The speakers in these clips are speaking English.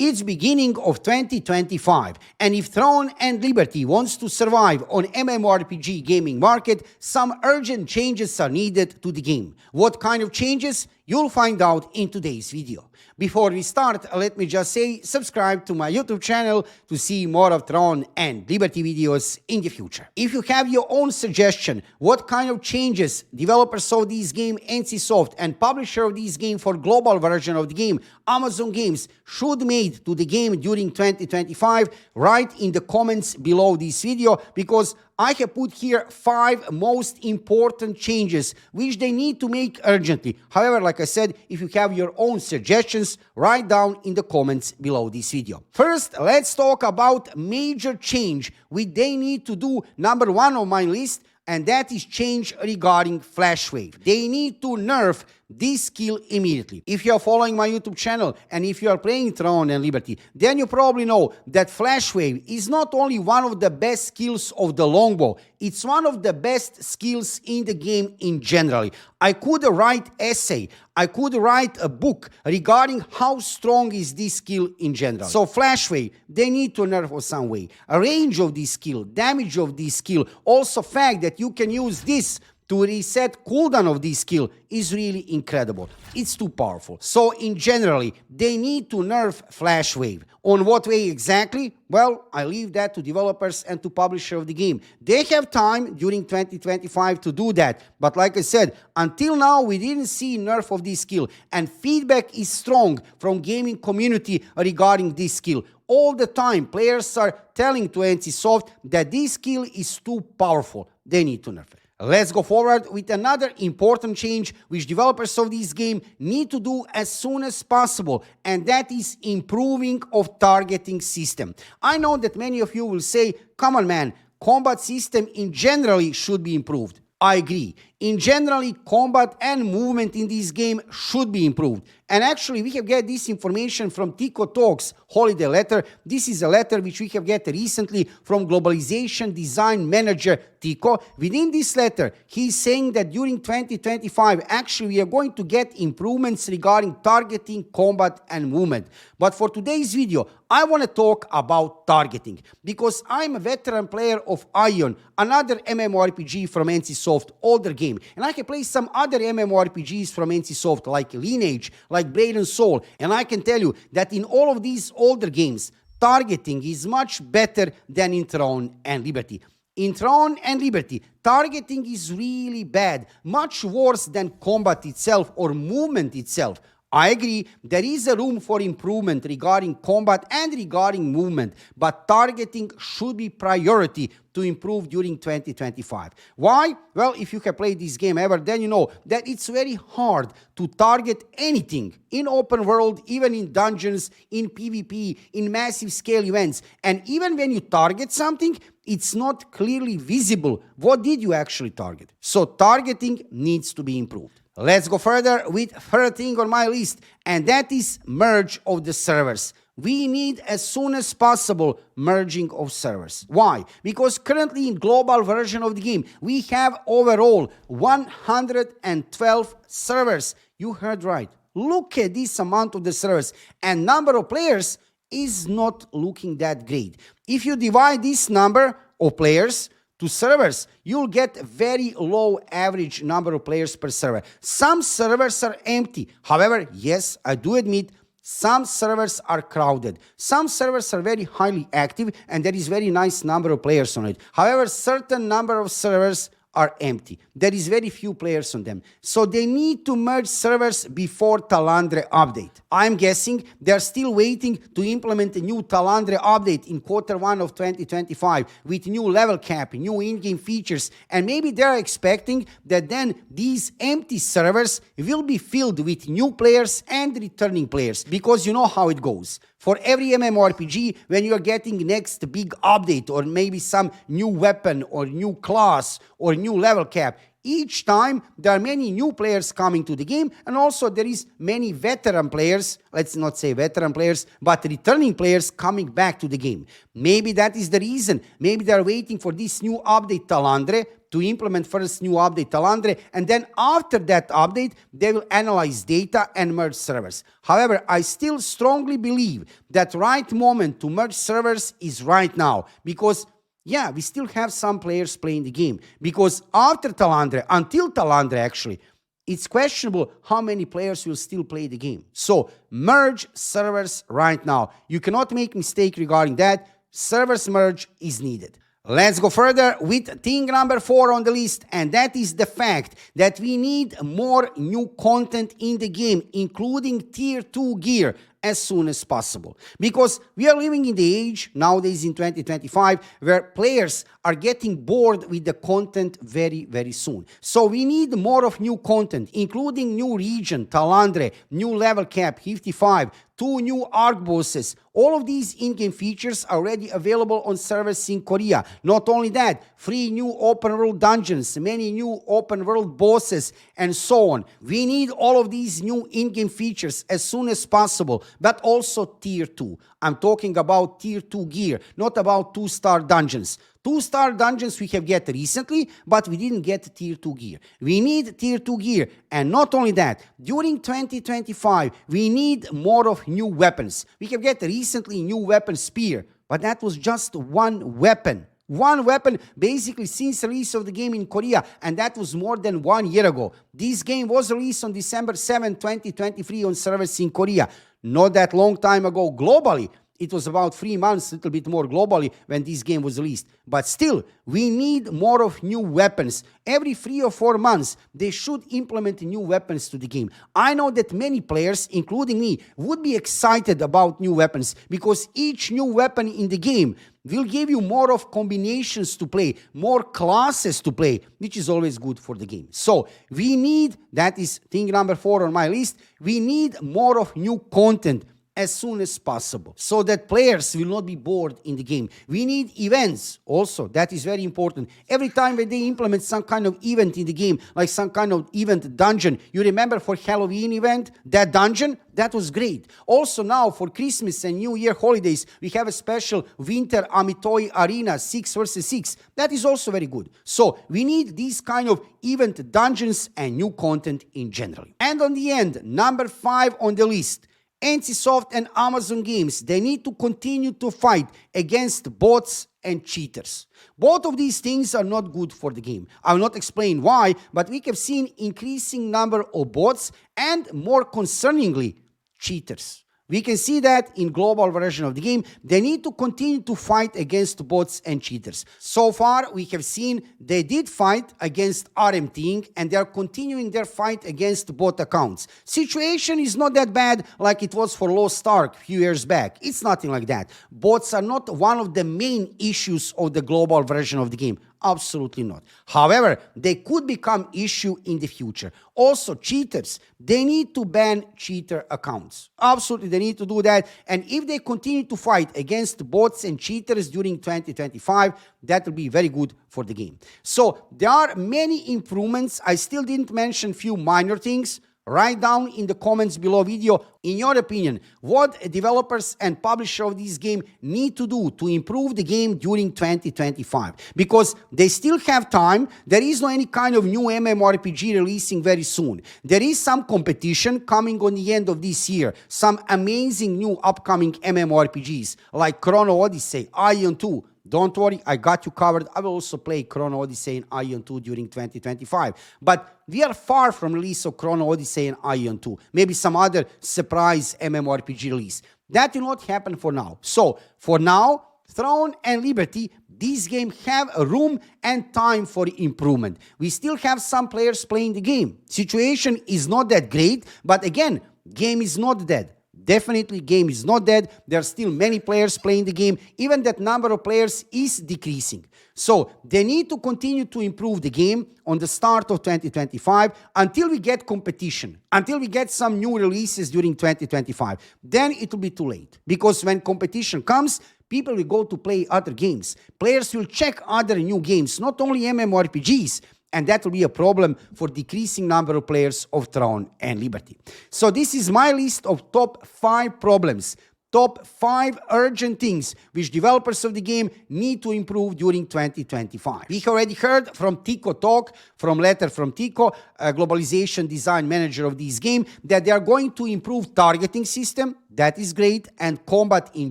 It's beginning of 2025, and if Throne and Liberty wants to survive on mmorpg gaming market, some urgent changes are needed to the game. What kind of changes? You'll find out in today's video. Before we start, let me just say subscribe to my YouTube channel to see more of Throne and Liberty videos in the future. If you have your own suggestion, what kind of changes developers of this game, NCSoft, and publisher of this game for global version of the game, Amazon Games, should made to the game during 2025, write in the comments below this video, because I have put here 5 most important changes which they need to make urgently. However, like I said, if you have your own suggestions, write down in the comments below this video. First, let's talk about major change which they need to do. Number 1 on my list, and that is change regarding Flash Wave. They need to nerf this skill immediately. If you are following my YouTube channel and if you are playing Throne and Liberty, then you probably know that Flash Wave is not only one of the best skills of the longbow, it's one of the best skills in the game in general. I could write essay, I could write a book regarding how strong is this skill in general. So Flash Wave, they need to nerf in some way. A range of this skill, damage of this skill, also fact that you can use this to reset cooldown of this skill is really incredible. It's too powerful. So in generally, they need to nerf Flash Wave. On what way exactly? Well, I leave that to developers and to publisher of the game. They have time during 2025 to do that. But like I said, until now, we didn't see nerf of this skill. And feedback is strong from gaming community regarding this skill. All the time, players are telling to NCSoft that this skill is too powerful. They need to nerf it. Let's go forward with another important change which developers of this game need to do as soon as possible, and that is improving of targeting system. I know that many of you will say, come on man, combat system in general should be improved. I agree. In generally, combat and movement in this game should be improved. And actually, we have get this information from Tico Talks holiday letter. This is a letter which we have get recently from Globalization Design Manager Tico. Within this letter, he is saying that during 2025, actually, we are going to get improvements regarding targeting, combat, and movement. But for today's video, I want to talk about targeting, because I'm a veteran player of Ion, another MMORPG from NCSoft, older game. And I can play some other MMORPGs from NCSoft like Lineage, like Blade and Soul. And I can tell you that in all of these older games, targeting is much better than in Throne and Liberty. In Throne and Liberty, targeting is really bad, much worse than combat itself or movement itself. I agree, there is a room for improvement regarding combat and regarding movement, but targeting should be priority to improve during 2025. Why? Well, if you have played this game ever, then you know that it's very hard to target anything in open world, even in dungeons, in PvP, in massive scale events. And even when you target something, it's not clearly visible what did you actually target. So targeting needs to be improved. Let's go further with third thing on my list, and that is merge of the servers. We need as soon as possible merging of servers. Why? Because currently in global version of the game, we have overall 112 servers. You heard right. Look at this amount of the servers, and number of players is not looking that great. If you divide this number of players to servers, you'll get very low average number of players per server. Some servers are empty. However, yes, I do admit, some servers are crowded. Some servers are very highly active and there is very nice number of players on it. However, certain number of servers are empty. There is very few players on them. So they need to merge servers before Talandre update. I'm guessing they're still waiting to implement a new Talandre update in Q1 of 2025 with new level cap, new in-game features, and maybe they're expecting that then these empty servers will be filled with new players and returning players, because you know how it goes. For every MMORPG, when you're getting next big update or maybe some new weapon or new class or new level cap, Each time there are many new players coming to the game, and also there is many veteran players, let's not say veteran players, but returning players coming back to the game. Maybe that is the reason. Maybe they are waiting for this new update Talandre to implement first new update Talandre, and then after that update they will analyze data and merge servers. However, I still strongly believe that right moment to merge servers is right now, because yeah, we still have some players playing the game, because after Talandre, until Talandre actually, it's questionable how many players will still play the game. So merge servers right now. You cannot make mistake regarding that. Servers merge is needed. Let's go further with thing number 4 on the list, and that is the fact that we need more new content in the game, including tier 2 gear, as soon as possible. Because we are living in the age, nowadays in 2025, where players are getting bored with the content very, very soon. So we need more of new content, including new region, Talandre, new level cap, 55, 2 new arc bosses. All of these in-game features are already available on servers in Korea. Not only that, 3 new open world dungeons, many new open world bosses, and so on. We need all of these new in-game features as soon as possible, but also tier 2. I'm talking about tier 2 gear, not about 2-star dungeons. 2-star dungeons we have get recently, but we didn't get tier 2 gear. We need tier 2 gear, and not only that, during 2025, we need more of new weapons. We have get recently new weapon Spear, but that was just one weapon. One weapon basically since release of the game in Korea, and that was more than 1 year ago. This game was released on December 7, 2023 on servers in Korea. Not that long time ago globally. It was about 3 months, a little bit more globally, when this game was released. But still, we need more of new weapons. Every 3 or 4 months, they should implement new weapons to the game. I know that many players, including me, would be excited about new weapons, because each new weapon in the game will give you more of combinations to play, more classes to play, which is always good for the game. So we need, that is thing number 4 on my list, we need more of new content as soon as possible, so that players will not be bored in the game. We need events also, that is very important. Every time when they implement some kind of event in the game, like some kind of event dungeon, you remember for Halloween event, that dungeon, that was great. Also now for Christmas and New Year holidays, we have a special Winter Amitoi Arena 6 versus 6. That is also very good. So we need these kind of event dungeons and new content in general. And on the end, number 5 on the list, NCSoft and Amazon Games, they need to continue to fight against bots and cheaters. Both of these things are not good for the game. I will not explain why, but we have seen increasing number of bots and, more concerningly, cheaters. We can see that in global version of the game, they need to continue to fight against bots and cheaters. So far, we have seen they did fight against RMTing, and they are continuing their fight against bot accounts. Situation is not that bad like it was for Lost Ark a few years back. It's nothing like that. Bots are not one of the main issues of the global version of the game. Absolutely not. However, they could become issue in the future. Also, cheaters, they need to ban cheater accounts. Absolutely, they need to do that. And if they continue to fight against bots and cheaters during 2025, that will be very good for the game. So there are many improvements. I still didn't mention few minor things. Write down in the comments below video, in your opinion, what developers and publishers of this game need to do to improve the game during 2025. Because they still have time. There is no any kind of new MMORPG releasing very soon. There is some competition coming on the end of this year. Some amazing new upcoming MMORPGs like Chrono Odyssey, Ion 2. Don't worry, I got you covered. I will also play Chrono Odyssey and Ion 2 during 2025. But we are far from release of Chrono Odyssey and Ion 2. Maybe some other surprise MMORPG release. That will not happen for now. So, for now, Throne and Liberty, this game have a room and time for improvement. We still have some players playing the game. Situation is not that great, but again, game is not dead. Definitely, game is not dead. There are still many players playing the game. Even that number of players is decreasing. So they need to continue to improve the game on the start of 2025 until we get competition, until we get some new releases during 2025. Then it will be too late. Because when competition comes, people will go to play other games. Players will check other new games, not only MMORPGs. and that will be a problem for decreasing number of players of Throne and Liberty. So this is my list of top 5 problems, top 5 urgent things which developers of the game need to improve during 2025. We already heard from Tico Talk, from letter from Tico, a globalization design manager of this game, that they are going to improve targeting system. That is great. And combat in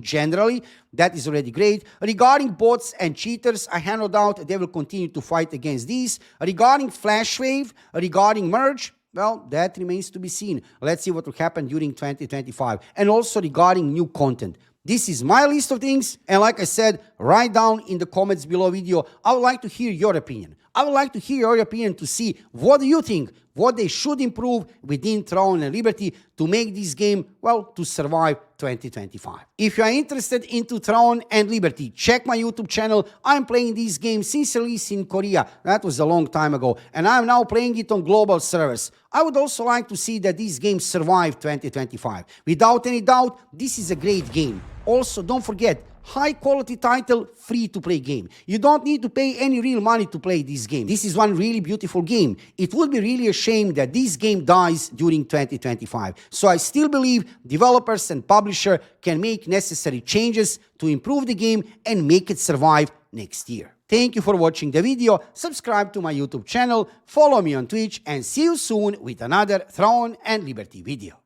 generally, that is already great. Regarding bots and cheaters, I have no doubt they will continue to fight against these. Regarding Flash Wave, regarding Merge, well, that remains to be seen. Let's see what will happen during 2025. And also regarding new content. This is my list of things. And like I said, write down in the comments below video. I would like to hear your opinion. I would like to hear your opinion to see what do you think, what they should improve within Throne and Liberty to make this game, well, to survive 2025. If you are interested into Throne and Liberty, check my YouTube channel. I'm playing this game since release in Korea. That was a long time ago. And I'm now playing it on global servers. I would also like to see that this game survive 2025. Without any doubt, this is a great game. Also, don't forget, high quality title, free to play game. You don't need to pay any real money to play this game. This is one really beautiful game. It would be really a shame that this game dies during 2025. So I still believe developers and publisher can make necessary changes to improve the game and make it survive next year. Thank you for watching the video. Subscribe to my YouTube channel, follow me on Twitch, and see you soon with another Throne and Liberty video.